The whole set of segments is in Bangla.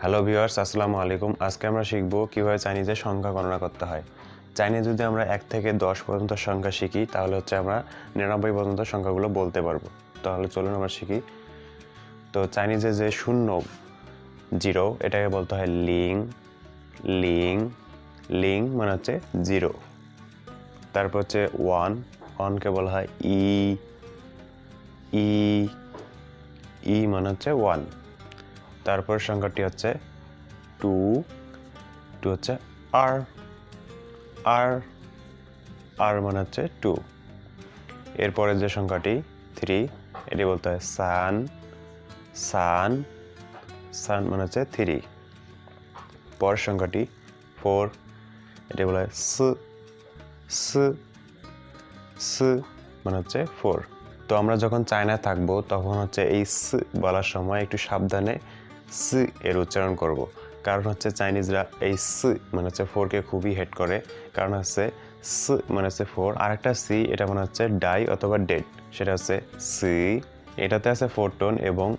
হ্যালো ভিউয়ার্স, আসসালামু আলাইকুম। আজকে আমরা শিখব কিভাবে চাইনিজের সংখ্যা গণনা করতে হয়। চাইনিজ যদি আমরা 1 থেকে 10 পর্যন্ত সংখ্যা শিখি তাহলে হচ্ছে আমরা 99 পর্যন্ত সংখ্যাগুলো বলতে পারবো। তাহলে চলুন আমরা শিখি। তো চাইনিজে যে 0 0 এটাকে বলতে হয় লিং লিং লিং মানে হচ্ছে 0। তারপর হচ্ছে 1 1 কে বলা হয় ই ই ই মানে হচ্ছে 1। তারপর সংখ্যাটি হচ্ছে 2 2 হচ্ছে আর আর আর মানে হচ্ছে 2। এরপরে যে সংখ্যাটি 3 এটি বলতে হয় সান সান সান মানে হচ্ছে 3। পরের সংখ্যাটি 4 এটি বলা হয় স স মানে হচ্ছে 4। তো আমরা যখন চায়নায় থাকবো তখন হচ্ছে এই স বলার সময় একটু সাবধানে স এর উচ্চারণ করব। কারণ হচ্ছে চাইনিজরা এই স মানে হচ্ছে 4 কে খুবই হেট করে। কারণ হচ্ছে স মানে হচ্ছে 4, আরেকটা সি এটা মানে হচ্ছে ডাই অথবা ডেড, সেটা হচ্ছে সি। এটাতে আছে 4 টোন এবং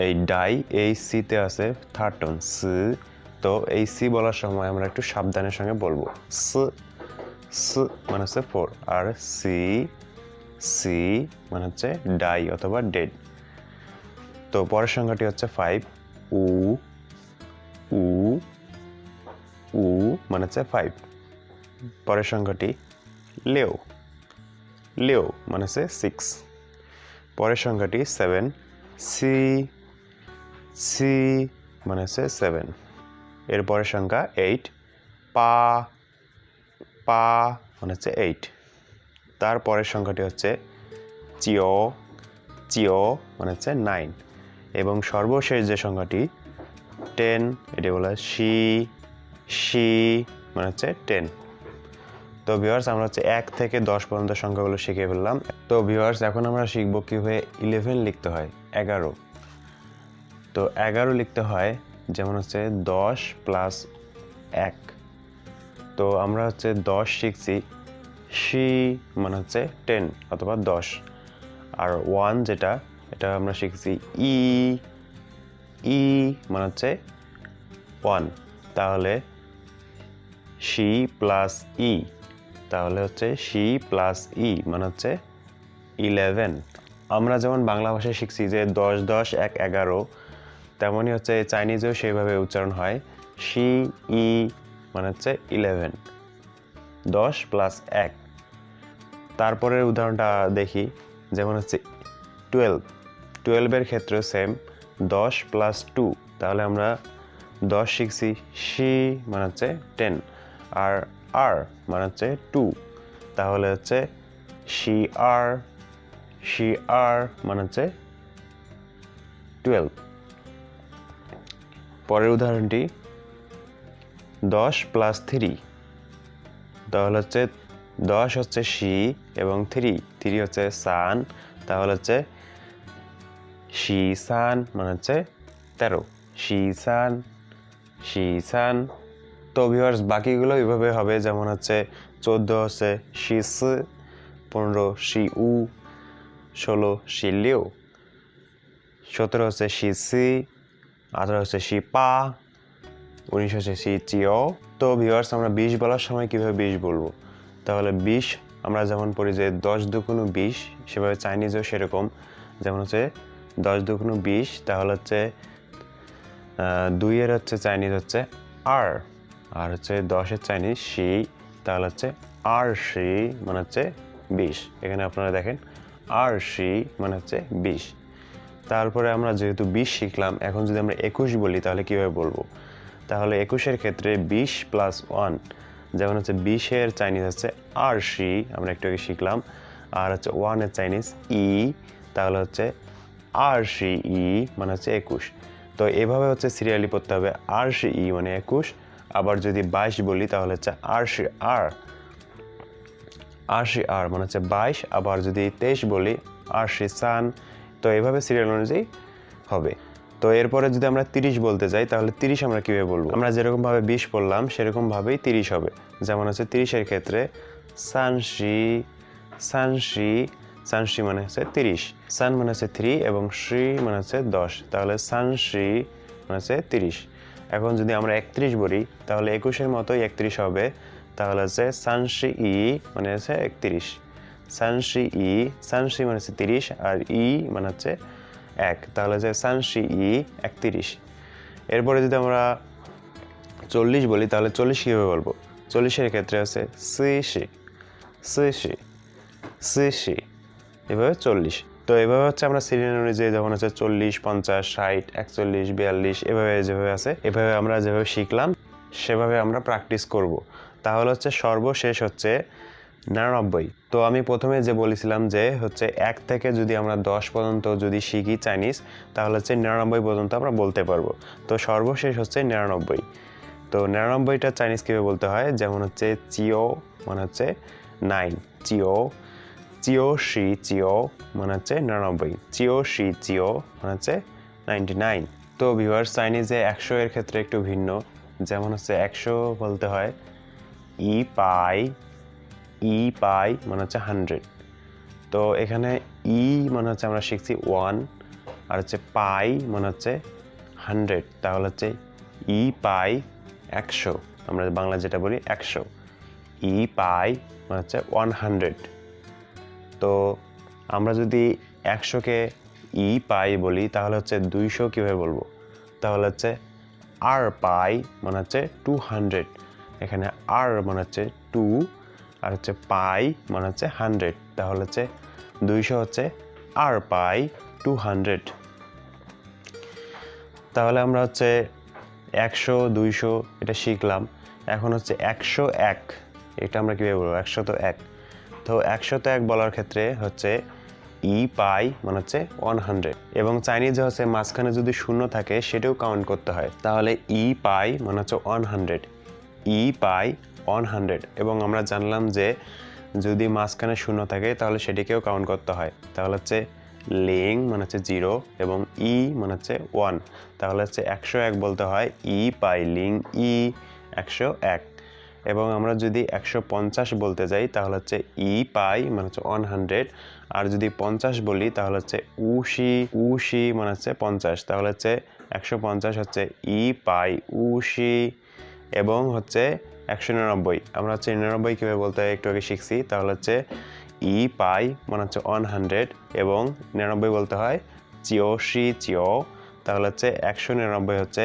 এই ডাই এই সিতে আছে 3rd টোন সি। তো এই সি বলার সময় আমরা একটু সাবধানের সঙ্গে বলবো। স স মানে হচ্ছে 4 আর সি সি মানে হচ্ছে ডাই অথবা ডেড। তো পরের সংখ্যাটি হচ্ছে 5 উ উ উ মানে হচ্ছে 5। পরের সংখ্যাটি লেও লেও মানে হচ্ছে 6। পরের সংখ্যাটি 7 সি সি মানে হচ্ছে 7। এর পরের সংখ্যা 8 পা পা মানে হচ্ছে 8। তারপরের সংখ্যাটি হচ্ছে চিও চিও মানে হচ্ছে 9 এবং সর্বশেষ যে সংখ্যাটি 10 এটি বলা শি শি মানে হচ্ছে 10। তো ভিউয়ার্স আমরা হচ্ছে 1 থেকে 10 পর্যন্ত সংখ্যাগুলো শিখে ফেললাম। তো ভিউয়ার্স এখন আমরা শিখব কিভাবে 11 লিখতে হয়, 11। তো 11 লিখতে হয় যেমন হচ্ছে 10 প্লাস 1। তো আমরা হচ্ছে 10 শিখছি, শি মানে হচ্ছে 10 অথবা 10। আর 1 যেটা এটা আমরা শিখছি ই ই মানে হচ্ছে 1। তাহলে শি প্লাস ই, তাহলে হচ্ছে শি প্লাস ই মানে হচ্ছে 11। আমরা যেমন বাংলা ভাষায় শিখছি যে 10 10 1 11, তেমনই হচ্ছে চাইনিজেও সেইভাবে উচ্চারণ হয় শি ই মানে হচ্ছে 11, 10 প্লাস 1। তারপরের উদাহরণটা দেখি, যেমন হচ্ছে 12 12 এর ক্ষেত্রে সেম 10 প্লাস 2। তাহলে আমরা 10 শিখছি শি মানে হচ্ছে 10 আর আর মানে হচ্ছে 2। তাহলে হচ্ছে শি আর মানে হচ্ছে 12। পরের উদাহরণটি 10 প্লাস 3। তাহলে হচ্ছে 10 হচ্ছে শি এবং 3 হচ্ছে সান। তাহলে হচ্ছে শি সান মানে হচ্ছে 13, শি সান। তো ভিউয়ার্স বাকিগুলো এইভাবে হবে, যেমন হচ্ছে 14 হচ্ছে শি সি, 15 শি উ, 16 শি লিউ, 17 হচ্ছে শি সি, 18 হচ্ছে শি পা, 19 হচ্ছে শি চিও। তো ভিউয়ার্স আমরা 20 বলার সময় কিভাবে 20 বলবো, তাহলে 20 আমরা যেমন পড়ি যে 10 দুগুণ 20, সেভাবে চাইনিজেও সেরকম। যেমন হচ্ছে 10 দুগুণ 20, তাহলে হচ্ছে 2 এর হচ্ছে চাইনিজ হচ্ছে আর হচ্ছে 10 এর চাইনিজ শি, তাহলে হচ্ছে আর শি মানে হচ্ছে 20। এখানে আপনারা দেখেন আর শি মানে হচ্ছে 20। তারপরে আমরা যেহেতু 20 শিখলাম, এখন যদি আমরা 21 বলি তাহলে কিভাবে বলবো, তাহলে 21 এর ক্ষেত্রে 20 প্লাস 1, যেমন হচ্ছে 20 এর চাইনিজ হচ্ছে আর শি, আমরা একটু আগে শিখলাম। আর হচ্ছে 1 এর চাইনিজ ই, তাহলে হচ্ছে আর শি ই মানে হচ্ছে 21। তো এভাবে হচ্ছে সিরিয়ালি পড়তে হবে, আর শি ই মানে 21। আবার যদি 22 বলি তাহলে হচ্ছে আর শি আর মানে হচ্ছে 22। আবার যদি 23 বলি আর শি সান। তো এইভাবে সিরিয়াল অনুযায়ী হবে। তো এরপরে যদি আমরা 30 বলতে যাই তাহলে 30 আমরা কিভাবে বলবো, আমরা যেরকমভাবে 20 বললাম সেরকমভাবেই 30 হবে। যেমন হচ্ছে 30 এর ক্ষেত্রে সানশি মানে হচ্ছে 30, সান মানে হচ্ছে 3 এবং শ্রী মানে হচ্ছে 10। তাহলে সানশি মানে হচ্ছে 30। এখন যদি আমরা 31 বলি তাহলে 21-এর মতোই 31 হবে, তাহলে হচ্ছে সানশি ই মানে হচ্ছে 31। সানশি ই, সানশি মানে হচ্ছে 30 আর ই মানে হচ্ছে 1, তাহলে হচ্ছে সানশি ই 31। এরপরে যদি আমরা 40 বলি তাহলে 40 কীভাবে বলবো? 40-এর ক্ষেত্রে আছে সিশি সিশি সিশি, এভাবে 40। তো এভাবে হচ্ছে আমরা সিরিয়াল অনুযায়ী যখন হচ্ছে 40, 50, 60, 41, 42 এভাবে যেভাবে আছে এভাবে আমরা যেভাবে শিখলাম সেভাবে আমরা প্র্যাকটিস করব। তাহলে হচ্ছে সর্বশেষ হচ্ছে 99। তো আমি প্রথমে যে বলেছিলাম যে হচ্ছে 1 থেকে যদি আমরা 10 পর্যন্ত যদি শিখি চাইনিজ তাহলে হচ্ছে 99 পর্যন্ত আমরা বলতে পারবো। তো সর্বশেষ হচ্ছে 99। তো 99টা চাইনিজ কীভাবে বলতে হয়, যেমন হচ্ছে চিও মানে হচ্ছে 9, চিও চিও শি চিও মানে হচ্ছে 99, চিও শি চিও মানে হচ্ছে 99। তো ভিউয়ার্স চাইনিজে 100 এর ক্ষেত্রে একটু ভিন্ন, যেমন হচ্ছে 100 বলতে হয় ই পাই, ই পাই মানে হচ্ছে 100। তো এখানে ই মানে হচ্ছে আমরা শিখছি 1 আর হচ্ছে পাই মানে হচ্ছে 100, তাহলে হচ্ছে ই পাই 100, আমরা বাংলা যেটা বলি 100, ই পাই মানে হচ্ছে 100। তো আমরা যদি 100-কে ই পাই বলি তাহলে হচ্ছে 200 কীভাবে বলবো? তাহলে হচ্ছে আর পাই মানে হচ্ছে 200, এখানে আর মানে হচ্ছে 2 আর হচ্ছে পাই মানে হচ্ছে 100, তাহলে হচ্ছে 200 হচ্ছে আর পাই 200। তাহলে আমরা হচ্ছে 100, 200 এটা শিখলাম। এখন হচ্ছে 101, এটা আমরা কীভাবে বলবো? 101। তো 101 বলার ক্ষেত্রে হচ্ছে ই পাই মানে হচ্ছে 100, এবং চাইনিজে হচ্ছে মাঝখানে যদি শূন্য থাকে সেটাও কাউন্ট করতে হয়, তাহলে ই পাই মানে হচ্ছে 100, ই পাই 100। এবং আমরা জানলাম যে যদি মাঝখানে শূন্য থাকে তাহলে সেটিকেও কাউন্ট করতে হয়, তাহলে হচ্ছে লিং মানে হচ্ছে 0 এবং ই মানে হচ্ছে 1, তাহলে হচ্ছে 101 বলতে হয় ই পাই লিং ই 101। এবং আমরা যদি 150 বলতে যাই তাহলে হচ্ছে ই পাই মানে হচ্ছে 100, আর যদি 50 বলি তাহলে হচ্ছে উশি উশি মানে হচ্ছে 50, তাহলে হচ্ছে 150 হচ্ছে ই পাই উশি। এবং হচ্ছে 199 আমরা হচ্ছে 99 কীভাবে বলতে হয় একটু আগে শিখছি, তাহলে হচ্ছে ই পাই মানে হচ্ছে 100 এবং 99 বলতে হয় চিওশি চিও, তাহলে হচ্ছে 199 হচ্ছে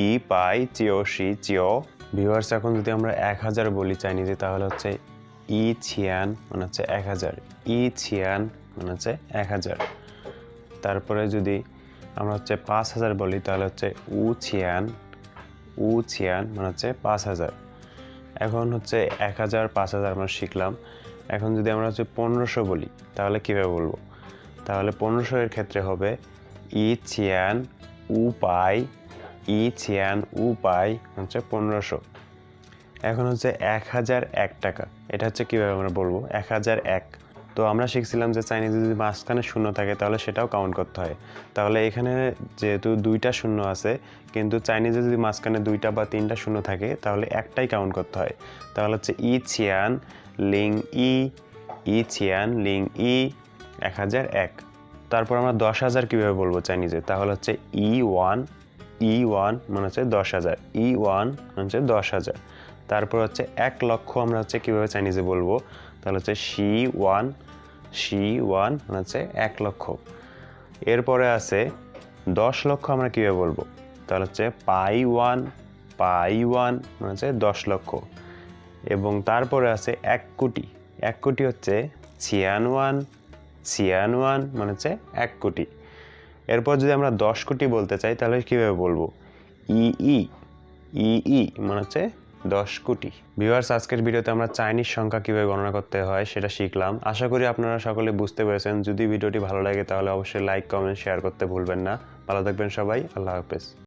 ই পাই চিওশি চিও। ভিউয়ার্স এখন যদি আমরা 1000 বলি চাইনিজে তাহলে হচ্ছে ই ছিয়ান মানে হচ্ছে 1000, ই ছিয়ান মানে হচ্ছে 1000। তারপরে যদি আমরা হচ্ছে 5000 বলি তাহলে হচ্ছে উ ছিয়ান মানে হচ্ছে 5000। এখন হচ্ছে 1000, 5000 আমরা শিখলাম। এখন যদি আমরা হচ্ছে 1500 বলি তাহলে কীভাবে বলবো? তাহলে 1500 এর ক্ষেত্রে হবে ই ছিয়ান উ পাই, ই ছিয়ান উ পাই হচ্ছে 1500। এখন হচ্ছে 1001 টাকা, এটা হচ্ছে কীভাবে আমরা বলবো? 1001। তো আমরা শিখছিলাম যে চাইনিজে যদি মাঝখানে শূন্য থাকে তাহলে সেটাও কাউন্ট করতে হয়, তাহলে এখানে যেহেতু 2টা শূন্য আছে কিন্তু চাইনিজে যদি মাঝখানে 2টা বা 3টা শূন্য থাকে তাহলে একটাই কাউন্ট করতে হয়, তাহলে হচ্ছে ই ছিয়ান লিং ই, ই ছিয়ান লিং ই 1001। তারপর আমরা 10,000 কীভাবে বলবো চাইনিজে? তাহলে হচ্ছে ই ওয়ান, ই ওয়ান মানে হচ্ছে 10,000, ই ওয়ান মানে হচ্ছে 10,000। তারপর হচ্ছে 1 লক্ষ আমরা হচ্ছে কীভাবে চাইনিজে বলবো? তাহলে হচ্ছে শি ওয়ান মানে হচ্ছে 1 লক্ষ। এরপরে আছে 10 লক্ষ আমরা কীভাবে বলবো? তাহলে হচ্ছে পাই ওয়ান মানে হচ্ছে 10 লক্ষ। এবং তারপরে আছে 1 কোটি, 1 কোটি হচ্ছে ছিয়ান ওয়ান মানে হচ্ছে 1 কোটি। এরপর যদি আমরা 10 কোটি বলতে চাই তাহলে কীভাবে বলবো? ই ই মানে হচ্ছে 10 কোটি। ভিউয়ার্স আজকের ভিডিওতে আমরা চাইনিজ সংখ্যা কীভাবে গণনা করতে হয় সেটা শিখলাম। আশা করি আপনারা সকলে বুঝতে পেরেছেন। যদি ভিডিওটি ভালো লাগে তাহলে অবশ্যই লাইক, কমেন্ট, শেয়ার করতে ভুলবেন না। ভালো থাকবেন সবাই, আল্লাহ হাফেজ।